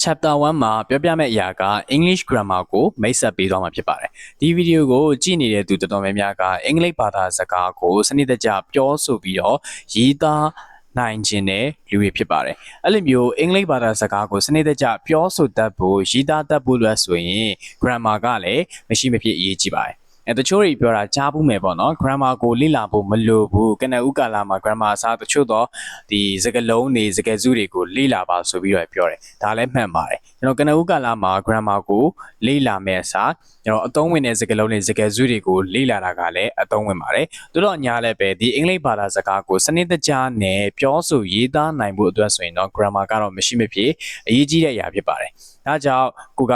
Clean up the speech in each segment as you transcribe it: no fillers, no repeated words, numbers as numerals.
Chapter 1မှာပြောပြမယ့်အရာက English grammar ကိုမိတ်ဆက်ပေးသွားမှာဖြစ်ပါတယ်။ဒီဗီဒီယိုကိုကြည့်နေတဲ့သူတော်တော်များများကအင်္ဂလိပ်ဘာသာစကားကိုစနစ်တကျပြောဆိုပြီးတော့ရေးသားနိုင်ခြင်းနဲ့လူတွေဖြစ်ပါတယ်။အဲ့လိုမျိုးအင်္ဂလိပ်ဘာသာစကားကိုစနစ်တကျပြောဆိုတတ်ဖို့ရေးသားတတ်ဖို့လို့ဆိုရင် grammar ကလည်းမရှိမဖြစ်အရေးကြီးပါတယ်။တချို့တွေပြောတာကြားဘူးမယ်ပေါ့နော် grammar ကိုလေ့လာဖို့မလိုဘူးကနဦးကာလမှာ grammar အစားတချို့တော့ဒီစကားလုံးတွေစကားစုတွေကိုလေ့လာပါဆိုပြီးတော့ပြောတယ်ဒါလည်းမှန်ပါတယ်ကျွန်တော်ကနဦးကာလမှာ grammar ကိုလေ့လာမယ့်အစားကျွန်တော်အသုံးဝင်တဲ့စကားလုံးတွေစကားစုတွေကိုလေ့လာတာကလည်းအသုံးဝင်ပါတယ်တို့တော့ညာလည်းပဲဒီအင်္ဂလိပ်ဘာသာစကားကိုစနစ်တကျနဲ့ပြောဆိုရေးသားနိုင်ဖို့အတွက်ဆိုရင်တော့ grammar ကတော့မရှိမဖြစ်အရေးကြီးတဲ့အရာဖြစ်ပါတယ်ဒါကြောင့်ကိုက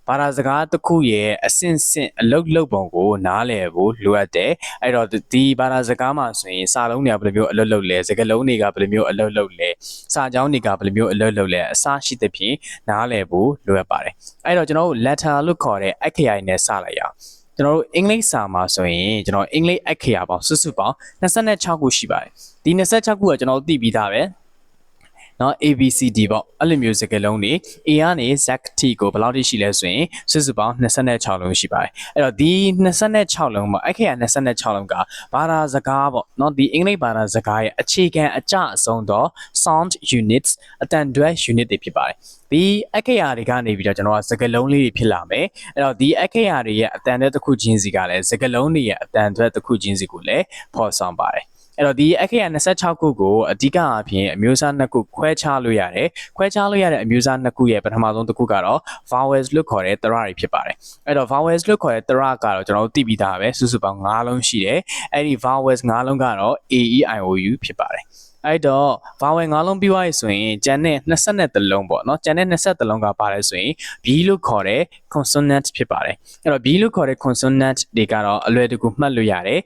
ဘာသာစကားတစ်ခုရဲ့အဆင့်ဆင့်အလုပ်လုပ်ပုံကိုနားလည်ဖို့လိုအပ်တယ်အဲ့တော့ဒီဘာသာစကားမှာဆိုရင်စာလုံးတွေကဘယ်လိုမျိုးအလုပ်လုပ်လဲစကားလုံးတွေကဘယ်လိုမျိုးအလုပ်လုပ်လဲစာကြောင်းတွေကဘယ်လိုမျိုးအလုပ်လုပ်လဲအစရှိသဖြင့်နားလည်ဖို့လိုအပ်ပါတယ်အဲ့တော့ကျွန်တော်တို့ letter လို့ခေါ်တဲ့အက္ခရာနဲ့စလိုက်ရအောင်ကျွန်တော်တို့အင်္ဂလိပ်စာမှာဆိုရင်ကျွန်တော်အင်္ဂလိပ်အက္ခရာပေါင်းစုစုပေါင်း26ခုရှိပါတယ်ဒီ26ခုကကျွန်တော်တို့သိပြီးသားပဲနော် ABCD ပေါ့အဲ့လိုမျိုးစကားလုံးတွေ A ကနေ Z T ကိုဘယ်လောက်ထိရှိလဲဆိုရင်စုစုပေါင်း26လုံးရှိပါတယ်အဲ့တော့ဒီ26လုံးမှာအခရာ26လုံးကဘာသာစကားပေါ့နော်ဒီအင်္ဂလိပ်ဘာသာစကားရဲ့အခြေခံအကျအဆုံးသော sound units အတန်တွဲ unit တွေဖြစ်ပါတယ်ဒီအခရာတွေကနေပြီးတော့ကျွန်တော်ကစကားလုံးလေးတွေဖြစ်လာမယ်အဲ့တော့ဒီအခရာတွေရဲ့အတန်တွဲတစ်ခုချင်းစီကလည်းစကားလုံးတွေရဲ့အတန်တွဲတစ်ခုချင်းစီကိုလည်းဖော်ဆောင်ပါတယ်အဲ့တော့ဒီအခရာ26ခုကိုအဓိကအဖြစ်အမျိုးအစားနှစ်ခုခွဲခြားလို့ရတယ်ခွဲခြားလို့ရတဲ့အမျိုးအစားနှစ်ခုရဲ့ပထမဆုံးတစ်ခုကတော့ vowels လို့ခေါ်တဲ့တရတွေဖြစ်ပါတယ်အဲ့တော့ vowels လို့ခေါ်တဲ့တရကတော့ကျွန်တော်တို့သိပြီးသားပဲစုစုပေါင်း9လုံးရှိတယ်အဲ့ဒီ vowels 9လုံးကတော့ A E I O U ဖြစ်ပါတယ်အဲ့တော့ vowel 9လုံးပြီးသွားပြီဆိုရင်ကျန်တဲ့23လုံးပေါ့နော်ကျန်တဲ့23လုံးကပါလဲဆိုရင် B လို့ခေါ်တဲ့ consonant ဖြစ်ပါတယ်အဲ့တော့ B လို့ခေါ်တဲ့ consonant တွေကတော့အလွယ်တကူမှတ်လို့ရတယ်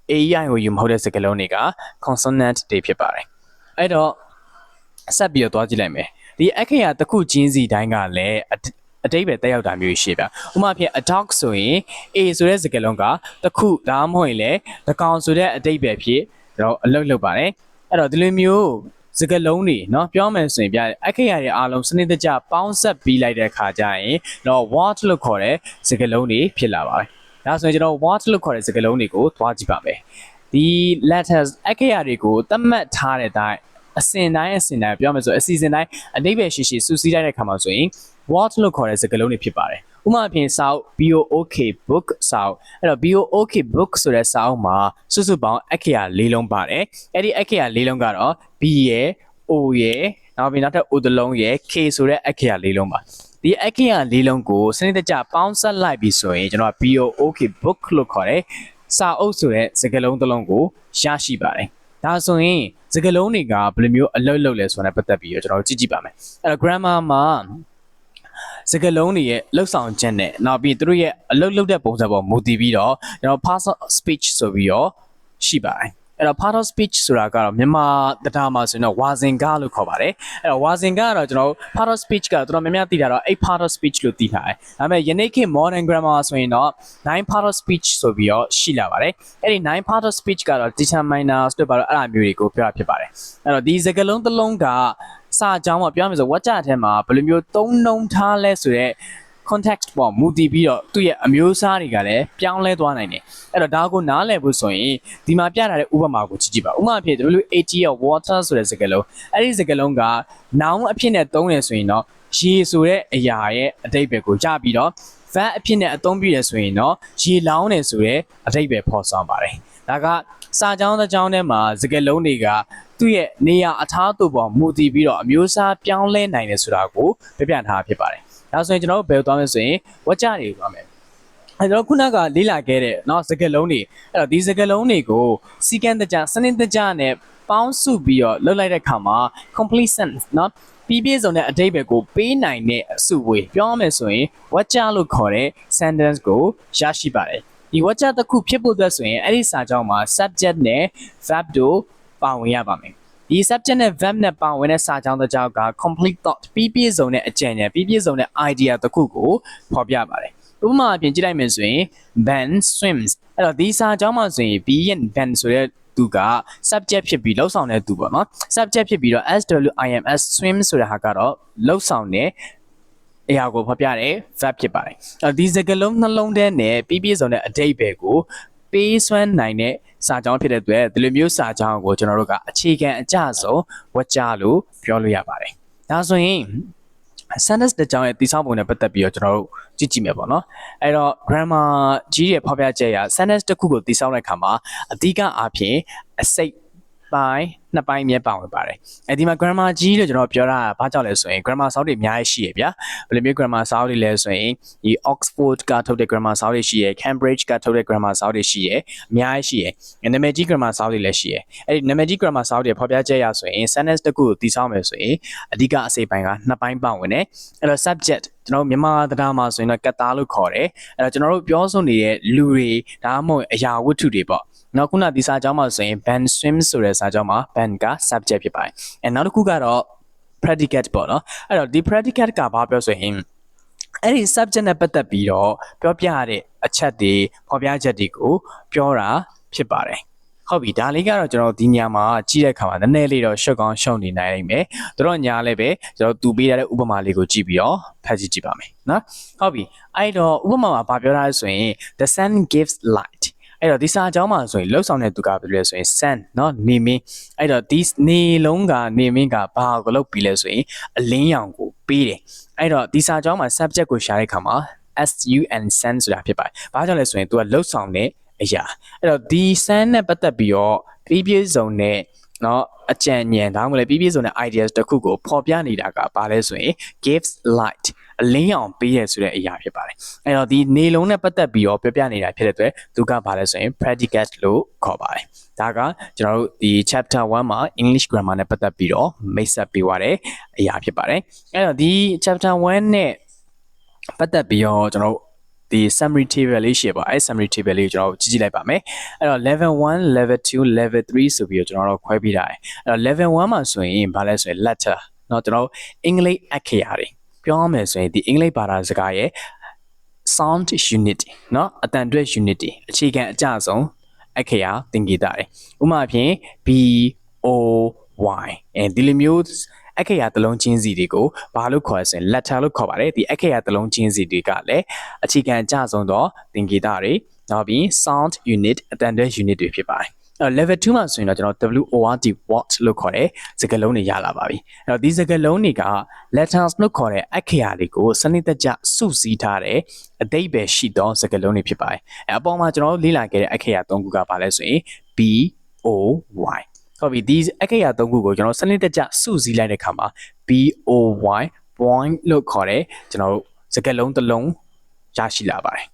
AEI ကိုယူမဟုတ်တဲ့စကားလုံးတွေက consonant တွေဖြစ်ပါတယ်အဲ့တော့ဆက်ပြီးတော့သွားကြည့်လိုက်မယ်ဒီအခရာတစ်ခုချင်းစီတိုင်းကလည်းအတိတ်ပဲတက်ရောက်တာမျိုးရှိဗျဥပမာဖြင့် a dog ဆိုရင် A ဆိုတဲ့စကားလုံးကတစ်ခုဒါမှမဟုတ်ရင်လည်းတကောင်ဆိုတဲ့အတိတ်ပဲဖြစ်တော့အလုပ်လုပ်ပါတယ်အဲ့တော့ဒီလိုမျိုးစကားလုံးတွေเนาะပြောမယ်ဆိုရင်ပြအခရာတွေအားလုံးစနစ်တကျပေါင်းဆက်ပြီးလိုက်တဲ့အခါကျရင်တော့ what လို့ခေါ်တဲ့စကားလုံးတွေဖြစ်လာပါတယ်ဒါဆိုရင်ကျွန်တော် what လို့ခေါ်တဲ့စကားလုံးတွေကိုသွားကြည့်ပါမယ်ဒီ letters အခရာတွေကိုသတ်မှတ်ထားတဲ့အတိုင်းအစဉ်တိုင်းပြောမယ်ဆိုအစီအစဉ်တိုင်းအဓိပ္ပာယ်ရှိရှိစူးစီးလိုက်တဲ့အခါမှာဆိုရင် what လို့ခေါ်တဲ့စကားလုံးတွေဖြစ်ပါတယ်ဥပမာအဖြစ်စာအုပ် BOOK book စာအုပ်အဲ့တော့ BOOK book ဆိုတဲ့စာအုပ်မှာစုစုပေါင်းအခရာ၄လုံးပါတယ်အဲ့ဒီအခရာ၄လုံးကတော့ B ရယ် O ရယ်နောက်ပြီးနောက်ထပ် O တစ်လုံးရယ် K ဆိုတဲ့အခရာ၄လုံးပါဒီအခရာ၄လုံးကိုစနစ်တကျပေါင်းစပ်လိုက်ပြီးဆိုရင်ကျွန်တော် BOOK book လို့ခေါ်တဲ့စာအုပ်ဆိုတဲ့စကားလုံးတစ်လုံးကိုရရှိပါတယ်ဒါဆိုရင်စကားလုံးတွေကဘယ်လိုမျိုးအလုပ်လုပ်လဲဆိုတာနဲ့ပတ်သက်ပြီးတော့ကျွန်တော်ကြည့်ကြည့်ပါမယ်အဲ့တော့ grammar မှာစကားလုံးတွေရဲ့လှုပ်ဆောင်ချက်နဲ့နောက်ပြီးသူတို့ရဲ့အလုပ်လုပ်တဲ့ပုံစံပေါ်မူတည်ပြီးတော့ကျွန်တော် part of speech ဆိုပြီးတော့ရှိပါတယ်အဲ့တော့ part of speech ဆိုတာကတော့မြန်မာတရားမှာဆိုရင်တော့ဝါစင်ကားလို့ခေါ်ပါတယ်အဲ့တော့ဝါစင်ကားကတော့ကျွန်တော် part of speech ကတော်တော်များများသိတာတော့8 part of speech လို့သိထားတယ်ဒါပေမဲ့ယနေ့ခေတ် modern grammar ဆိုရင်တော့9 part of speech ဆိုပြီးတော့ရှိလာပါတယ်အဲ့ဒီ9 part of speech ကတော့ determiners တို့ပါတော့အဲ့အမျိုးတွေကိုပြောတာဖြစ်ပါတယ်အဲ့တော့ဒီစကားလုံးတစ်လုံးကစာကြောင်းမှာပြောမယ်ဆိုဝါကြအထက်မှာဘယ်လိုမျိုးသုံးနှုံထားလဲဆိုတော့ context ပေါ်မူတည်ပြီးတော့သူ့ရဲ့အမျိုးအစားတွေကလည်းပြောင်းလဲသွားနိုင်တယ်အဲ့တော့ဒါကိုနားလည်ဖို့ဆိုရင်ဒီမှာပြထားတဲ့ဥပမာကိုကြည့်ကြည့်ပါဥပမာအဖြစ် WAT ရဲ့ water ဆိုတဲ့စကားလုံးအဲ့ဒီစကားလုံးက noun အဖြစ်နဲ့သုံးရဆိုရင်တော့ရေဆိုတဲ့အရာရဲ့အဓိပ္ပာယ်ကိုကြပြီးတော့ verb အဖြစ်နဲ့အသုံးပြုရဆိုရင်တော့ရေလောင်းတယ်ဆိုတဲ့အဓိပ္ပာယ်ဖော်ဆောင်ပါတယ်ဒါကစာကြောင်းတစ်ကြောင်းထဲမှာစကားလုံးတွေကသူ့ရဲ့နေရာအထားသူ့ပေါ်မူတည်ပြီးတော့အမျိုးအစားပြောင်းလဲနိုင်တယ်ဆိုတာကိုပြပြထားဖြစ်ပါတယ်ဒါဆိုရင်ကျွန်တော်တို့ဘယ်သွားမလဲဆိုရင်ဝါကြတွေသွားမယ်အဲ့တော့ခုနကလေးလာခဲ့တဲ့เนาะစကားလုံးတွေအဲ့တော့ဒီစကားလုံးတွေကိုစီကံတကြစနစ်တကြနဲ့ပေါင်းစုပြီးတော့လှုပ်လိုက်တဲ့အခါမှာ complete sentence เนาะပြီးပြည့်စုံတဲ့အဓိပ္ပာယ်ကိုပေးနိုင်တဲ့အစုဝေးပြောမယ်ဆိုရင်ဝါကြလို့ခေါ်တဲ့ sentence ကိုရရှိပါတယ်ဒီဝါကြတစ်ခုဖြစ်ဖို့အတွက်ဆိုရင်အဲ့ဒီစာကြောင်းမှာ subject နဲ့ verb တို့ပါဝင်ရပါမယ်ဒီ subject နဲ့ verb နဲ့ပါဝင်တဲ့စာကြောင်းတစ်ကြောင်းက complete thought ပြီးပြည့်စုံတဲ့အကြံဉာဏ်ပြီးပြည့်စုံတဲ့ idea တစ်ခုကိုဖော်ပြပါတယ်ဥပမာအပြင်ကြည့်လိုက်မယ်ဆိုရင် Ben swims အဲ့တော့ဒီစာကြောင်းမှာဆိုရင် be and Ben ဆိုတဲ့သူက subject ဖြစ်ပြီးလှုပ်ဆောင်တဲ့သူပေါ့နော် subject ဖြစ်ပြီးတော့ SWIMS swim ဆိုတဲ့ဟာကတော့လှုပ်ဆောင်တဲ့ အရာကိုဖော်ပြတဲ့ verb ဖြစ်ပါတယ်ဒီစကားလုံးနှလုံးထဲနဲ့ပြည့်စုံတဲ့အဓိပ္ပာယ်ကိုပေးစွမ်းနိုင်တဲ့စာကြောင်းဖြစ်တဲ့အတွက်ဒီလိုမျိုးစာကြောင်းကိုကျွန်တော်တို့ကအခြေခံအကျဆုံးဝတ်ကြလို့ပြောလို့ရပါတယ်ဒါဆိုရင်sentence တစ်ကြောင်းရဲ့တိစောက်ပုံနဲ့ပတ်သက်ပြီးတော့ကျွန်တော်တို့ကြည့်မယ်ပေါ့နော်အဲ့တော့ grammar ကြီးရဲ့ဖော်ပြချက်အရ sentence တစ်ခုကိုတိစောက်တဲ့အခါမှာအဓိကအားဖြင့်အစိတ်ပိုင်းနှစ်ပိုင်းမြဲပါဝင်ပါတယ်အဲဒီမှာ grammar ကြီးလို့ကျွန်တော်ပြောတာဘာကြောင့်လဲဆိုရင် grammar စာအုပ်တွေအများကြီးရှိရဗျာဘယ်လိုမျိုး grammar စာအုပ်တွေလဲဆိုရင်ဒီ Oxford ကထုတ်တဲ့ grammar စာအုပ်တွေရှိရ Cambridge ကထုတ်တဲ့ grammar စာအုပ်တွေရှိရအများကြီးရှိရနာမည်ကြီး grammar စာအုပ်တွေလည်းရှိရအဲ့ဒီနာမည်ကြီး grammar စာအုပ်တွေဖော်ပြချက်ရဆိုရင် sentence တစ်ခုကိုတည်ဆောက်မယ်ဆိုရင်အဓိကအစိတ်ပိုင်းကနှစ်ပိုင်းပါဝင်တယ်အဲ့တော့ subject ကျွန်တော်မြန်မာတရားမှာဆိုရင်တော့ကတာလို့ခေါ်တယ်အဲ့တော့ကျွန်တော်တို့ပြောဆိုနေတဲ့လူတွေဒါမှမဟုတ်အရာဝတ္ထုတွေပေါ့နောက်ခုနဒီစာကြောင်းမှာဆိုရင် Ben swims ဆိုတဲ့စာကြောင်းမှာ Ben က subject ဖြစ်ပါတယ်အဲနောက်တစ်ခုကတော့ predicate ပေါ့နော်အဲ့တော့ဒီ predicate ကဘာပြောဆိုရင်အဲ့ဒီ subject နဲ့ပတ်သက်ပြီးတော့ပြောပြရတဲ့အချက်တွေဖော်ပြချက်တွေကိုပြောတာဖြစ်ပါတယ်ဟုတ်ပြီဒါလေးကတော့ကျွန်တော်ဒီညမှာကြည့်တဲ့အခါမှာနည်းနည်းလေးတော့ရှုပ်ကောင်းရှုံနေနိုင်လိမ့်မယ်တို့ညာလည်းပဲကျွန်တော်သူပေးရတဲ့ဥပမာလေးကိုကြည့်ပြီးတော့ဖတ်ကြည့်ပါမယ်နော်ဟုတ်ပြီအဲ့တော့ဥပမာမှာဗာပြောထားရဆိုရင် the sun gives lightအဲ့တော့ဒီစာကြောင်းမှာဆိုရင်လှုပ်ဆောင်တဲ့သူကဘယ်လိုလဲဆိုရင် sun เนาะနေမင်းအဲ့တော့ဒီနေလုံးကနေမင်းကဘာကိုလုပ်ပြီးလဲဆိုရင်အလင်းရောင်ကိုပေးတယ်အဲ့တော့ဒီစာကြောင်းမှာ subject ကိုရှာတဲ့အခါမှာ sun sun ဆိုတာဖြစ်ပါတယ်ဘာကြောင့်လဲဆိုရင်သူကလှုပ်ဆောင်တဲ့အရာအဲ့တော့ဒီ sun နဲ့ပတ်သက်ပြီးတော့ပြည့်စုံတဲ့เนาะအကြံဉာဏ်ဒါမှမဟုတ်ပြည့်စုံတဲ့ ideas တစ်ခုကိုဖော်ပြနေတာကဘာလဲဆိုရင် gives lightအလင်းရောင်ပေးရဆိုတဲ့အရာဖြစ်ပါတယ်အဲ့တော့ဒီနေလုံးနဲ့ပတ်သက်ပြီးတော့ပြောပြနေတာဖြစ်တဲ့အတွက်သူကဘာလဲဆိုရင် predicate လို့ခေါ်ပါတယ်ဒါကကျွန်တော်တို့ဒီ chapter 1မှာ English grammar နဲ့ပတ်သက်ပြီးတော့မိတ်ဆက်ပေးသွားတဲ့အရာဖြစ်ပါတယ်အဲ့တော့ဒီ chapter 1နဲ့ပတ်သက်ပြီးတော့ကျွန်တော်တို့ဒီ summary table လေးရှိပါအဲ့ summary table လေးကိုကျွန်တော်ကြည့်လိုက်ပါမယ်အဲ့တော့ level 1 level 2 level 3ဆိုပြီးတော့ကျွန်တော်တို့ခွဲပြီးတာအဲ့တော့ level 1မှာဆိုရင်ဘာလဲဆိုရင် letter เนาะကျွန်တော်အင်္ဂလိပ်အခရာတွေပြောမယ်ဆိုရင်ဒီအင်္ဂလိပ်ဘာသာစကားရဲ့ sound unit เนาะအတန်အတွက် unit အခြေခံအကျဆုံးအခရာသင်္ကေတတွေဥပမာဖြင့် B O Y ဒီလိုမျိုးအခရာတစ်လုံးချင်းစီတွေကိုဘာလို့ခေါ်ရဆိုရင် letter လို့ခေါ်ပါတယ်ဒီအခရာတစ်လုံးချင်းစီတွေကလည်းအခြေခံအကျဆုံးသောသင်္ကေတတွေနောက်ပြီး sound unit အတန်အတွက် unit တွေဖြစ်ပါတယ်level 2မှာဆိုရင်တော့ကျွန်တော် WORD what လို့ခေါ်တဲ့စကားလုံးတွေရလာပါပြီအဲ့တော့ဒီစကားလုံးတွေက letters လို့ခေါ်တဲ့အခရာတွေကိုစနစ်တကျစုစည်းထားတဲ့အဓိပ္ပာယ်ရှိသောစကားလုံးတွေဖြစ်ပါတယ်အပေါ်မှာကျွန်တော်လေ့လာခဲ့တဲ့အခရာ၃ခုကဘာလဲဆိုရင် B O Y ဟုတ်ပြီဒီအခရာ၃ခုကိုကျွန်တော်စနစ်တကျစုစည်းလိုက်တဲ့အခါမှာ B O Y point လို့ခေါ်တဲ့ကျွန်တော်စကားလုံးတစ်လုံးရရှိလာပါတယ်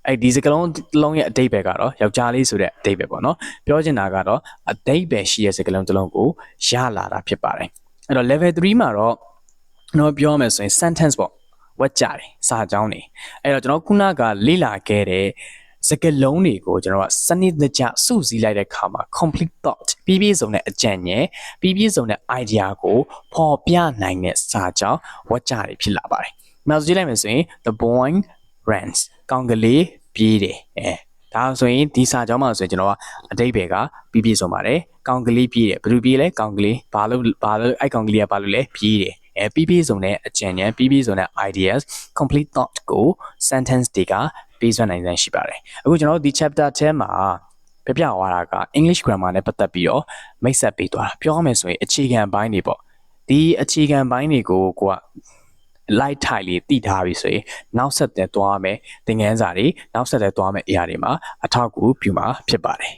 အဲ့ဒီစကားလုံးတစ်လုံးရဲ့အဓိပ္ပာယ်ကတော့ယောက်ျားလေးဆိုတဲ့အဓိပ္ပာယ်ပေါ့နော်ပြောချင်တာကတော့အဓိပ္ပာယ်ရှိတဲ့စကားလုံးတစ်လုံးကိုရလာတာဖြစ်ပါတယ်အဲ့တော့ level 3မှာတော့ကျွန်တော်ပြောမယ်ဆိုရင် sentence ပေါ့ဝတ်ကြတယ်စာကြောင်းနေအဲ့တော့ကျွန်တော်ခုနကလေ့လာခဲ့တဲ့စကားလုံးတွေကိုကျွန်တော်ကစနစ်တကျစုစည်းလိုက်တဲ့အခါမှာ complete thought ပြည့်စုံတဲ့အကြံဉာဏ်ပြည့်စုံတဲ့ idea ကိုဖော်ပြနိုင်တဲ့စာကြောင်းဝတ်ကြတယ်ဖြစ်လာပါတယ်နောက်ကြည့်လိုက်မယ်ဆိုရင် the boy runs ကောင်ကလေးပြေးတယ်ဒါဆိုရင်ဒီစာကြောင်းမှာဆိုရင်ကျွန်တော်ကအဓိပ္ပာယ်ကပြည့်စုံပါတယ်ကောင်ကလေးပြေးတယ်ဘယ်လိုပြေးလဲကောင်ကလေးဘာလို့အဲ့ကောင်ကလေးကဘာလို့လဲပြေးတယ်ပြည့်စုံတဲ့အကြံဉာဏ်ပြည့်စုံတဲ့ ideas complete thought ကို sentence တွေကပေးစွမ်းနိုင်ရှိပါတယ်အခုကျွန်တော်ဒီ chapter 10မှာပြပြသွားတာက English grammar နဲ့ပတ်သက်ပြီးတော့မိတ်ဆက်ပေးသွားတာပြောရမယ်ဆိုရင်အခြေခံပိုင်းတွေပေါ့ဒီအခြေခံပိုင်းတွေကိုကိုကလိုက်ထိုင်လေးတည်ထားပြီဆိုရင်နောက်ဆက်တဲ့သွားမယ်သင်ခန်းစာတွေနောက်ဆက်တဲ့သွားမယ်အရာတွေမှာအထောက်အကူပြုမှာဖြစ်ပါတယ်